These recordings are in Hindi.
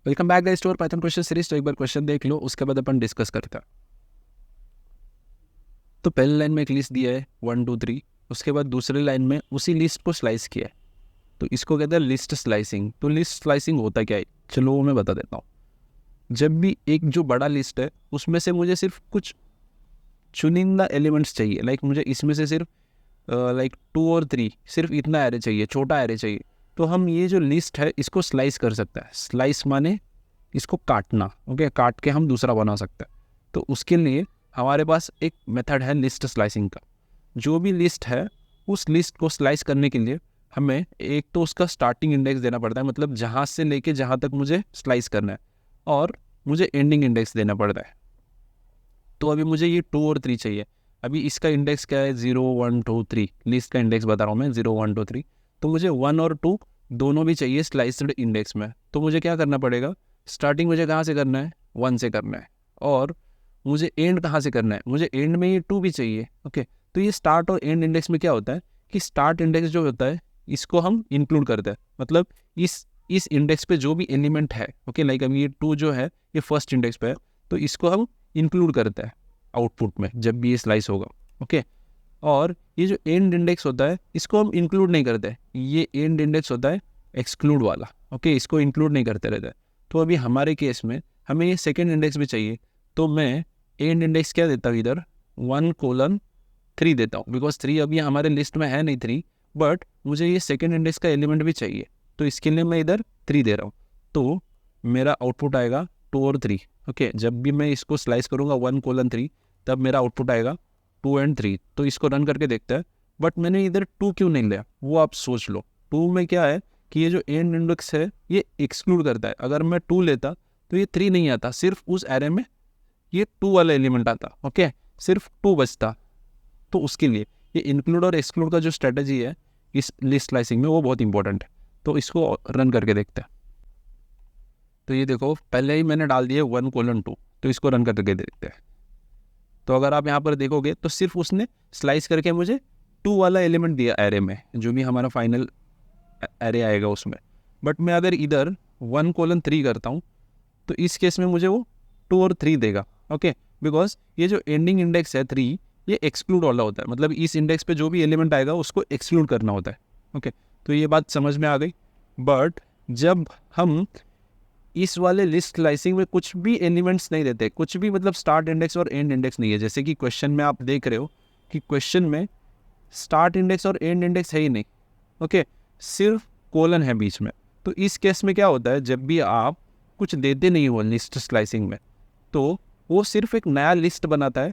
Welcome back guys to our Python question series. तो एक बार क्वेश्चन देख लो, उसके बाद अपन डिस्कस करते हैं। तो पहली लाइन में एक लिस्ट दिया है 1 2 3, उसके बाद दूसरी लाइन में उसी लिस्ट को स्लाइस किया है, तो इसको कहते हैं लिस्ट स्लाइसिंग। तो लिस्ट स्लाइसिंग होता क्या है, चलो वो मैं बता देता हूँ। जब भी एक जो बड़ा लिस्ट है उसमें से मुझे सिर्फ कुछ चुनिंदा एलिमेंट्स चाहिए, लाइक मुझे इसमें से सिर्फ 2 और 3 सिर्फ इतना एरे चाहिए, छोटा एरे चाहिए, तो हम ये जो लिस्ट है इसको स्लाइस कर सकते हैं। स्लाइस माने इसको काटना, ओके, काट के हम दूसरा बना सकते हैं। तो उसके लिए हमारे पास एक मेथड है लिस्ट स्लाइसिंग का। जो भी लिस्ट है उस लिस्ट को स्लाइस करने के लिए हमें एक तो उसका स्टार्टिंग इंडेक्स देना पड़ता है, मतलब जहाँ से लेके जहाँ तक मुझे स्लाइस करना है, और मुझे एंडिंग इंडेक्स देना पड़ता है। तो अभी मुझे ये 2 और 3 चाहिए। अभी इसका इंडेक्स क्या है, 0 1 2 3, लिस्ट का इंडेक्स बता रहा हूँ मैं, 0 1 2 3। तो मुझे 1 और 2 दोनों भी चाहिए स्लाइस्ड इंडेक्स में। तो मुझे क्या करना पड़ेगा, स्टार्टिंग मुझे कहाँ से करना है, 1 से करना है, और मुझे एंड कहाँ से करना है, मुझे एंड में ये 2 भी चाहिए। ओके, तो ये स्टार्ट और एंड इंडेक्स में क्या होता है कि स्टार्ट इंडेक्स जो होता है इसको हम इंक्लूड करते हैं, मतलब इस इंडेक्स पे जो भी एलिमेंट है, ओके, लाइक अभी ये 2 जो है ये फर्स्ट इंडेक्स पे है, तो इसको हम इंक्लूड करते हैं आउटपुट में जब भी ये स्लाइस होगा। ओके, और ये जो एंड इंडेक्स होता है इसको हम इंक्लूड नहीं करते, ये एंड इंडेक्स होता है एक्सक्लूड वाला। ओके, इसको इंक्लूड नहीं करते रहते। तो अभी हमारे केस में हमें ये सेकेंड इंडेक्स भी चाहिए, तो मैं एंड इंडेक्स क्या देता हूँ इधर, 1:3 देता हूँ, बिकॉज 3 अभी हमारे लिस्ट में है नहीं 3, बट मुझे ये सेकेंड इंडेक्स का एलिमेंट भी चाहिए, तो इसके लिए मैं इधर 3 दे रहा हूँ। तो मेरा आउटपुट आएगा 2 और 3। ओके, जब भी मैं इसको स्लाइस करूँगा 1:3, तब मेरा आउटपुट आएगा 2 और 3। तो इसको रन करके देखते हैं, बट मैंने इधर 2 क्यों नहीं लिया वो आप सोच लो। 2 में क्या है कि ये जो एंड इंडेक्स है ये एक्सक्लूड करता है। अगर मैं 2 लेता तो ये 3 नहीं आता, सिर्फ उस एरे में ये 2 वाला एलिमेंट आता। ओके, सिर्फ 2 बचता। तो उसके लिए ये इंक्लूड और एक्सक्लूड का जो स्ट्रेटजी है इस लिस्ट स्लाइसिंग में वो बहुत इंपॉर्टेंट है। तो इसको रन करके देखते हैं। तो ये देखो पहले ही मैंने डाल दिया 1:2, तो इसको रन करके देखते हैं। तो अगर आप यहाँ पर देखोगे तो सिर्फ उसने स्लाइस करके मुझे 2 वाला एलिमेंट दिया एरे में, जो भी हमारा फाइनल एरे आएगा उसमें। बट मैं अगर इधर 1:3 करता हूँ तो इस केस में मुझे वो 2 और 3 देगा। ओके, बिकॉज ये जो एंडिंग इंडेक्स है 3 ये एक्सक्लूड वाला होता है, मतलब इस इंडेक्स पे जो भी एलिमेंट आएगा उसको एक्सक्लूड करना होता है। ओके, तो ये बात समझ में आ गई। बट जब हम इस वाले लिस्ट स्लाइसिंग में कुछ भी एलिमेंट्स नहीं देते, कुछ भी, मतलब स्टार्ट इंडेक्स और एंड इंडेक्स नहीं है, जैसे कि क्वेश्चन में आप देख रहे हो कि क्वेश्चन में स्टार्ट इंडेक्स और एंड इंडेक्स है ही नहीं। ओके, सिर्फ कोलन है बीच में। तो इस केस में क्या होता है, जब भी आप कुछ देते नहीं हो लिस्ट स्लाइसिंग में, तो वो सिर्फ एक नया लिस्ट बनाता है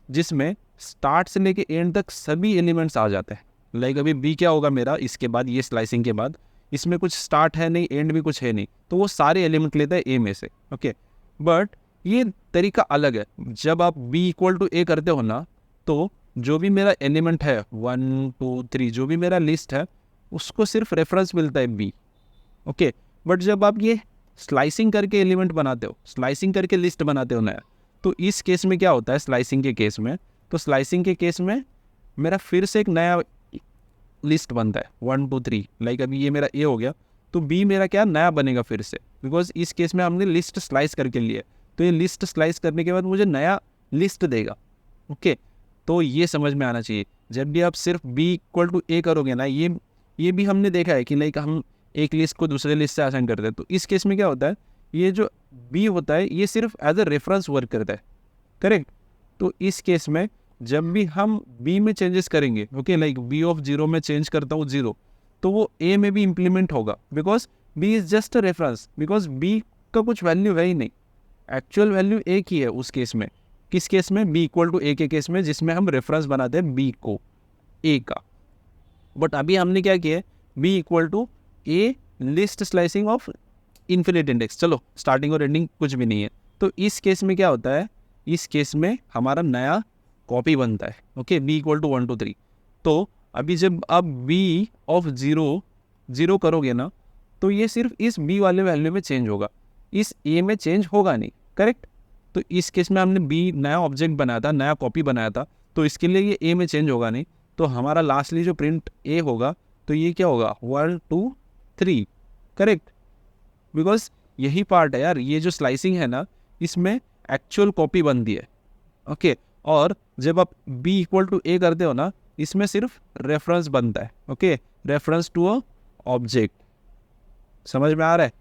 जिसमें स्टार्ट से लेके एंड तक सभी एलिमेंट्स आ जाते हैं। लाइक अभी बी क्या होगा मेरा, इसके बाद ये स्लाइसिंग के बाद इसमें कुछ स्टार्ट है नहीं, एंड भी कुछ है नहीं, तो वो सारे एलिमेंट लेता है ए में से। ओके, बट ये तरीका अलग है। जब आप b=a करते हो ना, तो जो भी मेरा एलिमेंट है 1 2 3, जो भी मेरा लिस्ट है उसको सिर्फ रेफरेंस मिलता है b। ओके, बट जब आप ये स्लाइसिंग करके एलिमेंट बनाते हो, स्लाइसिंग करके लिस्ट बनाते हो नया, तो इस केस में क्या होता है, स्लाइसिंग के केस में, तो स्लाइसिंग के केस में मेरा फिर से एक नया लिस्ट बनता है 1 2 3। लाइक अभी ये मेरा ए हो गया, तो बी मेरा क्या नया बनेगा फिर से, बिकॉज इस केस में हमने लिस्ट स्लाइस करके लिया। तो ये लिस्ट स्लाइस करने के बाद मुझे नया लिस्ट देगा। ओके, तो ये समझ में आना चाहिए। जब भी आप सिर्फ b=a करोगे ना, ये भी हमने देखा है कि लाइक हम एक लिस्ट को दूसरे लिस्ट से असाइन करते हैं। तो इस केस में क्या होता है, ये जो b होता है ये सिर्फ एज अ रेफरेंस वर्क करता है, करेक्ट। तो इस केस में जब भी हम b में चेंजेस करेंगे, ओके, लाइक b(0) में चेंज करता हूँ 0, तो वो a में भी इम्प्लीमेंट होगा, because b is just a reference, because b का कुछ वैल्यू है ही नहीं, एक्चुअल वैल्यू एक ही है उस केस में। किस केस में, b=a के केस में, जिसमें हम रेफरेंस बनाते हैं b को, a का। बट अभी हमने क्या किया है, b=a list slicing of infinite index. चलो, स्टार्टिंग और एंडिंग कुछ भी नहीं है। तो इस केस में क्या होता है, इस केस में हमारा नया कॉपी बनता है। Okay, b=1 2 3। तो अभी जब आप b(0) करोगे ना, तो ये सिर्फ इस b वाले वैल्यू में चेंज होगा, इस a में चेंज होगा नहीं, करेक्ट। तो इस केस में हमने b नया ऑब्जेक्ट बनाया था, नया कॉपी बनाया था, तो इसके लिए ये a में चेंज होगा नहीं। तो हमारा लास्टली जो प्रिंट a होगा, तो ये क्या होगा, 1 2 3, करेक्ट, बिकॉज यही पार्ट है यार, ये जो स्लाइसिंग है ना, इसमें एक्चुअल कॉपी बनती है। ओके, और जब आप b इक्वल टू a करते हो ना, इसमें सिर्फ रेफरेंस बनता है। Okay, reference to a object. समझ में आ रहा है?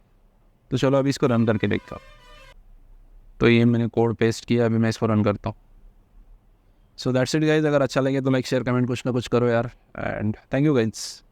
तो चलो अभी इसको रन करके देखता हूँ। तो ये मैंने कोड पेस्ट किया, अभी मैं इसको रन करता हूँ। So that's it guys. अगर अच्छा लगे तो लाइक शेयर कमेंट कुछ ना कुछ करो यार, एंड थैंक यू गाइज।